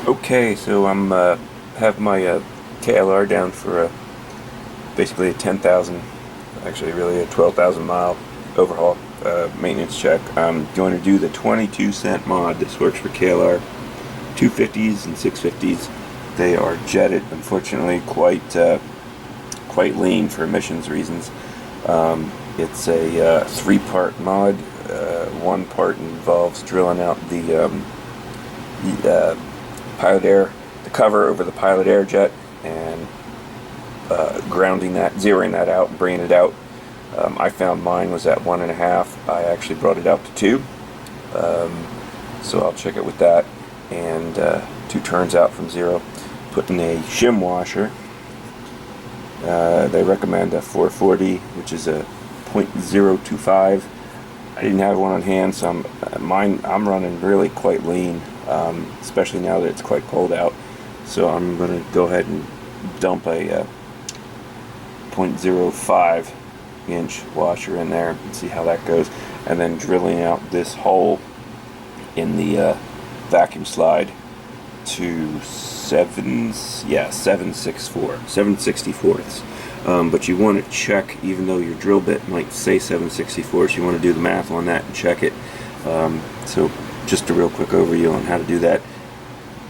Okay, so I'm have my KLR down for basically a 10,000, actually really a 12,000 mile overhaul maintenance check. I'm going to do the 22-cent mod. This works for KLR 250s and 650s. They are jetted, unfortunately, quite lean for emissions reasons. It's a three-part mod. One part involves drilling out the pilot air, the cover over the pilot air jet, and grounding that, zeroing that out, and bringing it out. I found mine was at 1.5. I actually brought it out to 2. So I'll check it with that, and 2 turns out from 0. Put in a shim washer. They recommend a 440, which is a .025. I didn't have one on hand, so I'm running really quite lean, especially now that it's quite cold out. So I'm going to go ahead and dump a .05 inch washer in there and see how that goes, and then drilling out this hole in the vacuum slide to 7/64ths. But you want to check, even though your drill bit might say 7/64ths, you want to do the math on that and check it. So just a real quick overview on how to do that.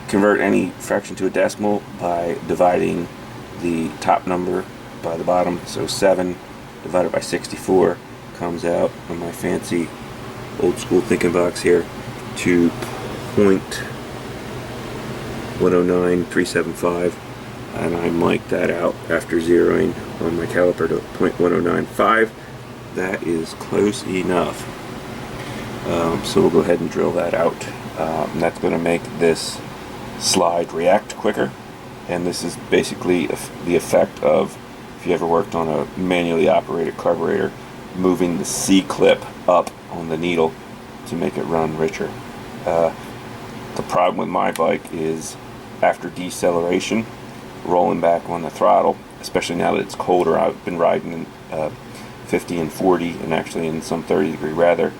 Convert any fraction to a decimal by dividing the top number by the bottom. So 7 divided by 64 comes out on my fancy old school thinking box here to .109375, and I mic that out after zeroing on my caliper to .1095. That is close enough. So we'll go ahead and drill that out. And that's going to make this slide react quicker, and this is basically the effect of, if you ever worked on a manually operated carburetor, moving the C-clip up on the needle to make it run richer. The problem with my bike is, after deceleration, rolling back on the throttle, especially now that it's colder. I've been riding in 50 and 40, and actually in some 30-degree weather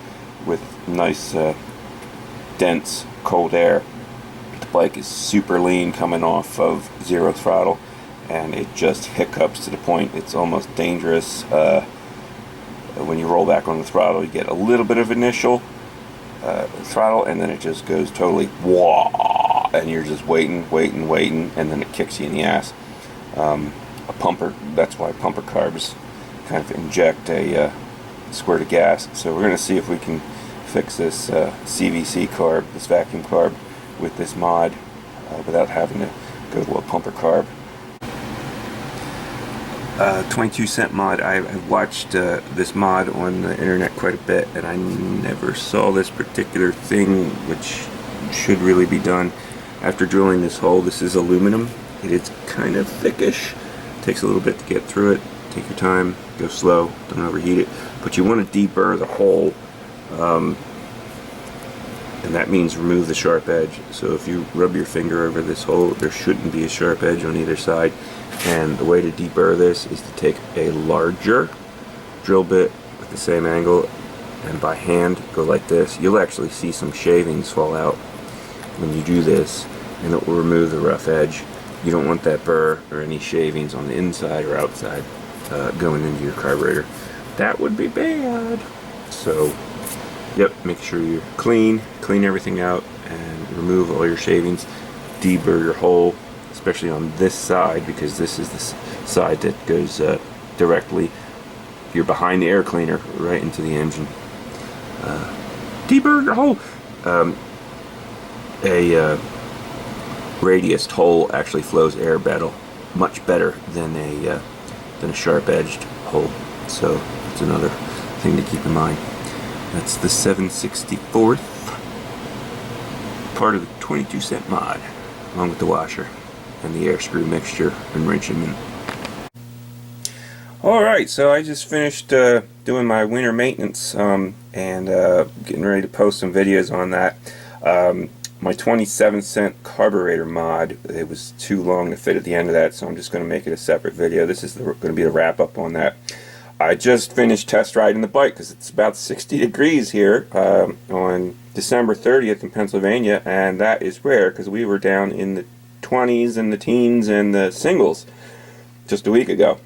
with nice dense cold air. The bike is super lean coming off of 0 throttle, and it just hiccups to the point it's almost dangerous. When you roll back on the throttle, you get a little bit of initial throttle, and then it just goes totally wah, and you're just waiting, and then it kicks you in the ass. A pumper, that's why pumper carbs kind of inject a squirt of gas. So we're going to see if we can fix this CVC carb, this vacuum carb, with this mod without having to go to a pumper carb. 22-cent mod. I've watched this mod on the internet quite a bit, and I never saw this particular thing, which should really be done. After drilling this hole, this is aluminum. It is kind of thickish. Takes a little bit to get through it. Take your time, go slow, don't overheat it. But you want to deburr the hole, and that means remove the sharp edge. So if you rub your finger over this hole, there shouldn't be a sharp edge on either side. And the way to deburr this is to take a larger drill bit with the same angle, and by hand go like this. You'll actually see some shavings fall out when you do this, and it will remove the rough edge. You don't want that burr or any shavings on the inside or outside going into your carburetor. That would be bad. So yep, make sure you clean everything out and remove all your shavings. Deburr your hole, especially on this side, because this is the side that goes directly, you're behind the air cleaner, right into the engine. Deburr your hole. A radiused hole actually flows air much better than a sharp-edged hole. So that's another thing to keep in mind. That's the 7/64th part of the 22-cent mod, along with the washer and the air screw mixture and wrenching in. Alright, so I just finished doing my winter maintenance and getting ready to post some videos on that. My 27-cent carburetor mod, it was too long to fit at the end of that, so I'm just going to make it a separate video. This is going to be the wrap up on that. I just finished test riding the bike because it's about 60 degrees here on December 30th in Pennsylvania, and that is rare because we were down in the 20s and the teens and the singles just a week ago.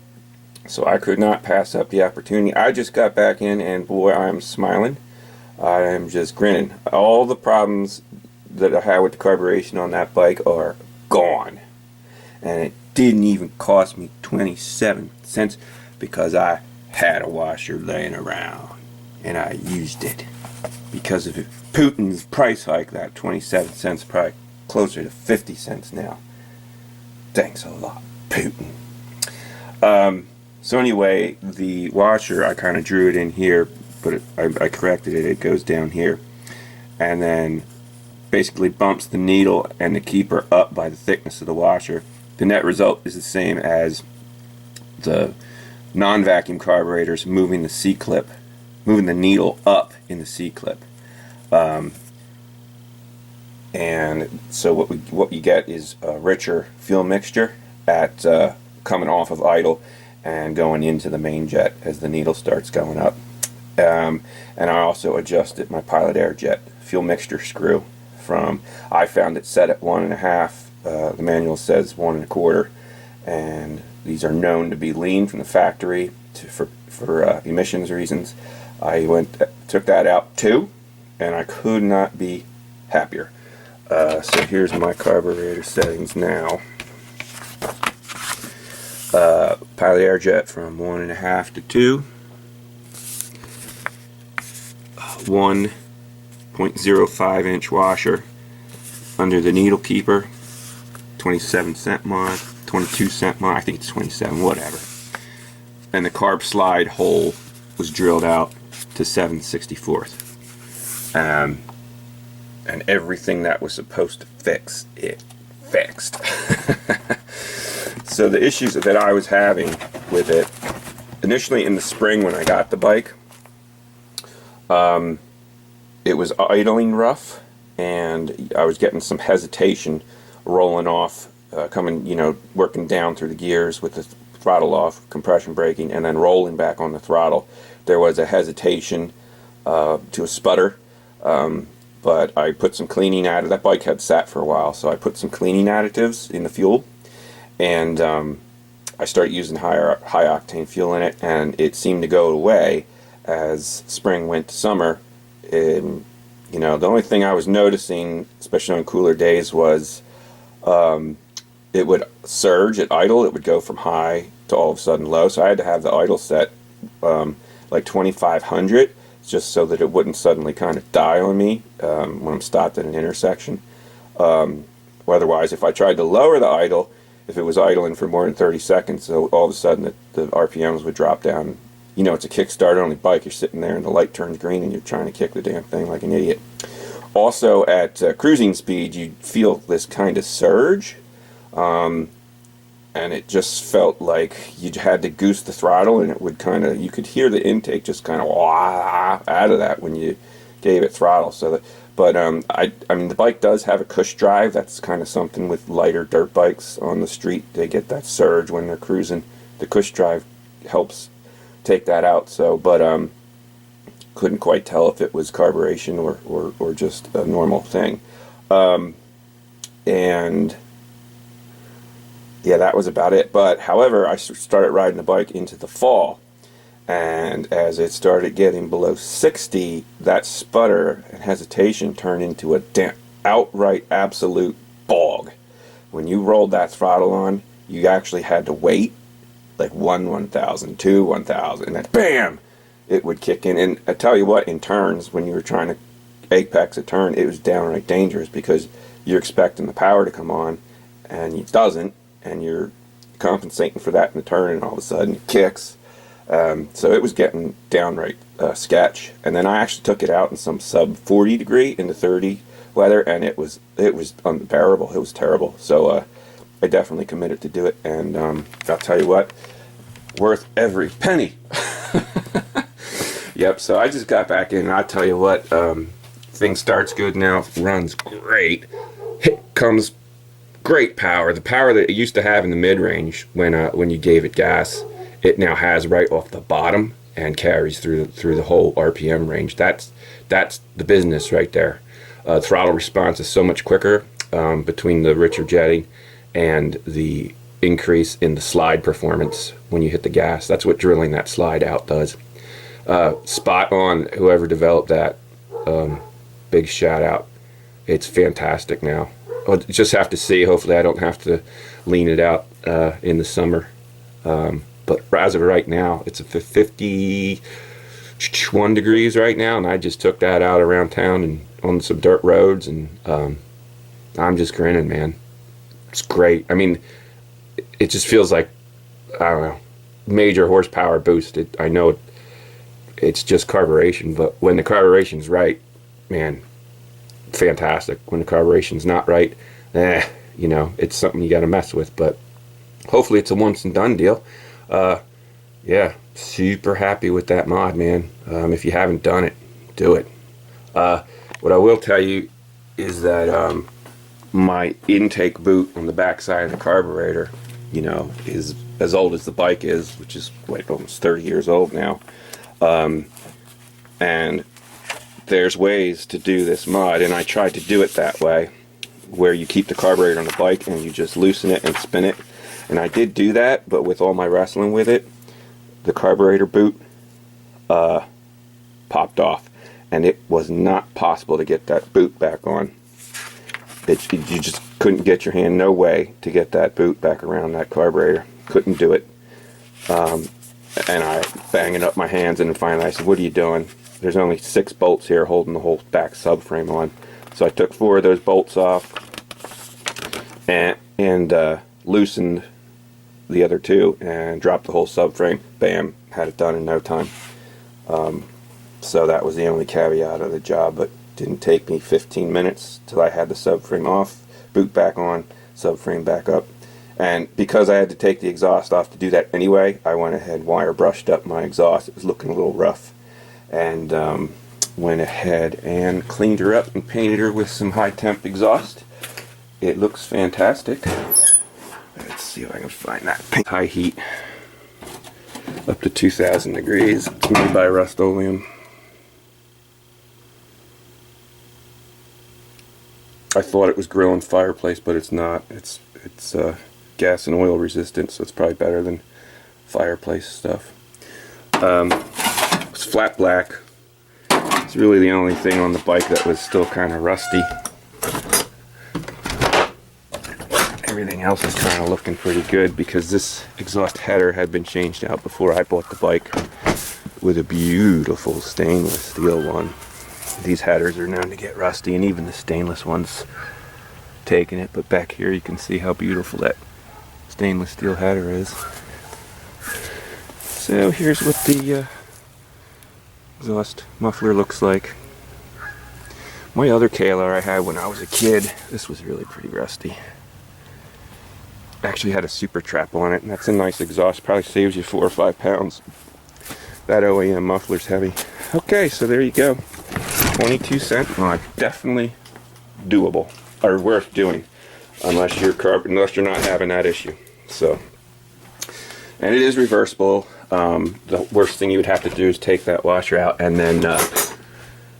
So I could not pass up the opportunity. I just got back in, and boy, I'm smiling. I am just grinning. All the problems that I had with the carburation on that bike are gone. And it didn't even cost me 27 cents because I had a washer laying around and I used it. Because of Putin's price hike, that 27 cents probably closer to 50 cents now. Thanks a lot, Putin. So anyway, the washer, I kind of drew it in here, but I corrected it. It goes down here. And then basically bumps the needle and the keeper up by the thickness of the washer. The net result is the same as the non-vacuum carburetors moving the C-clip, moving the needle up in the C-clip. And so what you get is a richer fuel mixture at coming off of idle and going into the main jet as the needle starts going up. And I also adjusted my Pilot Air Jet fuel mixture screw from, I found it set at 1.5. The manual says 1 1/4, and these are known to be lean from the factory for emissions reasons. I took that out too, and I could not be happier. So here's my carburetor settings now. Pilot Air Jet from 1.5 to 2. 1.05 inch washer under the needle keeper. 27 cent mod, 22 cent mod, I think it's 27, whatever. And the carb slide hole was drilled out to 7/64. And everything that was supposed to fix, it fixed. So the issues that I was having with it, initially in the spring when I got the bike, it was idling rough, and I was getting some hesitation rolling off, working down through the gears with the throttle off, compression braking, and then rolling back on the throttle. There was a hesitation to a sputter, but I put some cleaning additive. That bike had sat for a while, so I put some cleaning additives in the fuel, and I started using high octane fuel in it, and it seemed to go away as spring went to summer. And the only thing I was noticing, especially on cooler days, was it would surge at idle. It would go from high to all of a sudden low. So I had to have the idle set like 2500, just so that it wouldn't suddenly kind of die on me when I'm stopped at an intersection. Otherwise, if I tried to lower the idle, if it was idling for more than 30 seconds, so all of a sudden the RPMs would drop down. It's a kickstart only bike. You're sitting there and the light turns green and you're trying to kick the damn thing like an idiot. Also, at cruising speed, you feel this kind of surge, and it just felt like you had to goose the throttle, and it would you could hear the intake just kind of out of that when you gave it throttle. But I mean, the bike does have a cush drive. That's kind of something with lighter dirt bikes on the street. They get that surge when they're cruising. The cush drive helps take that out. So, but couldn't quite tell if it was carburation or just a normal thing. And yeah, that was about it. But however, I started riding the bike into the fall, and as it started getting below 60, that sputter and hesitation turned into a outright absolute bog. When you rolled that throttle on, you actually had to wait like 1,000, 2, 1,000, and then BAM! It would kick in. And I tell you what, in turns, when you were trying to apex a turn, it was downright dangerous because you're expecting the power to come on, and it doesn't, and you're compensating for that in the turn, and all of a sudden it kicks. So it was getting downright sketch. And then I actually took it out in some sub 40 degree into 30 weather, and it was unbearable. It was terrible. So I definitely committed to do it, and I'll tell you what, worth every penny. Yep, so I just got back in, and I'll tell you what, thing starts good now, runs great, comes great power, the power that it used to have in the mid-range when you gave it gas. it now has right off the bottom and carries through the whole RPM range. That's the business right there. Throttle response is so much quicker between the richer jetting and the increase in the slide performance when you hit the gas. That's what drilling that slide out does. Spot on, whoever developed that. Big shout out. It's fantastic now. I'll just have to see. Hopefully I don't have to lean it out in the summer. But as of right now, it's a 51 degrees right now, and I just took that out around town and on some dirt roads, and I'm just grinning, man. It's great. I mean, it just feels like, I don't know, major horsepower boost. I know it's just carburation, but when the carburetion's right, man, fantastic. When the carburetion's not right, you know, it's something you got to mess with. But hopefully it's a once and done deal. Yeah, super happy with that mod, man. If you haven't done it, do it. What I will tell you is that my intake boot on the back side of the carburetor, you know, is as old as the bike is, which is like almost 30 years old now. And there's ways to do this mod, and I tried to do it that way, where you keep the carburetor on the bike and you just loosen it and spin it. And I did do that, but with all my wrestling with it, the carburetor boot popped off, and it was not possible to get that boot back on. You just couldn't get your hand, no way to get that boot back around that carburetor. Couldn't do it. And I banging up my hands, and finally I said, what are you doing? There's only 6 bolts here holding the whole back subframe on. So I took 4 of those bolts off and loosened the other 2 and dropped the whole subframe. Bam, had it done in no time. So that was the only caveat of the job, but didn't take me 15 minutes till I had the subframe off, boot back on, subframe back up. And because I had to take the exhaust off to do that anyway, I went ahead and wire brushed up my exhaust. It was looking a little rough, and went ahead and cleaned her up and painted her with some high temp exhaust. It looks fantastic. Let's see if I can find that paint. High heat up to 2,000 degrees. It's made by Rust-Oleum. I thought it was grill and fireplace, but it's not. It's gas and oil resistant, so it's probably better than fireplace stuff. It's flat black. It's really the only thing on the bike that was still kind of rusty. Everything else is kind of looking pretty good, because this exhaust header had been changed out before I bought the bike with a beautiful stainless steel one. These headers are known to get rusty, and even the stainless ones taking it, but back here you can see how beautiful that stainless steel header is. So here's what the exhaust muffler looks like. My other KLR I had when I was a kid, this was really pretty rusty. Actually had a super trap on it, and that's a nice exhaust. Probably saves you 4 or 5 pounds. That OEM muffler's heavy. Okay, so there you go. 22 cents. Well, definitely doable, or worth doing, unless you're not having that issue. So, and it is reversible. The worst thing you would have to do is take that washer out and then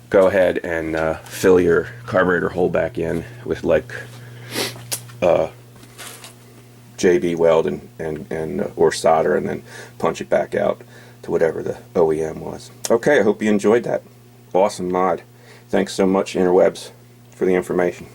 go ahead and fill your carburetor hole back in with like JB weld and or solder, and then punch it back out to whatever the OEM was. Okay, I hope you enjoyed that. Awesome mod. Thanks so much, interwebs, for the information.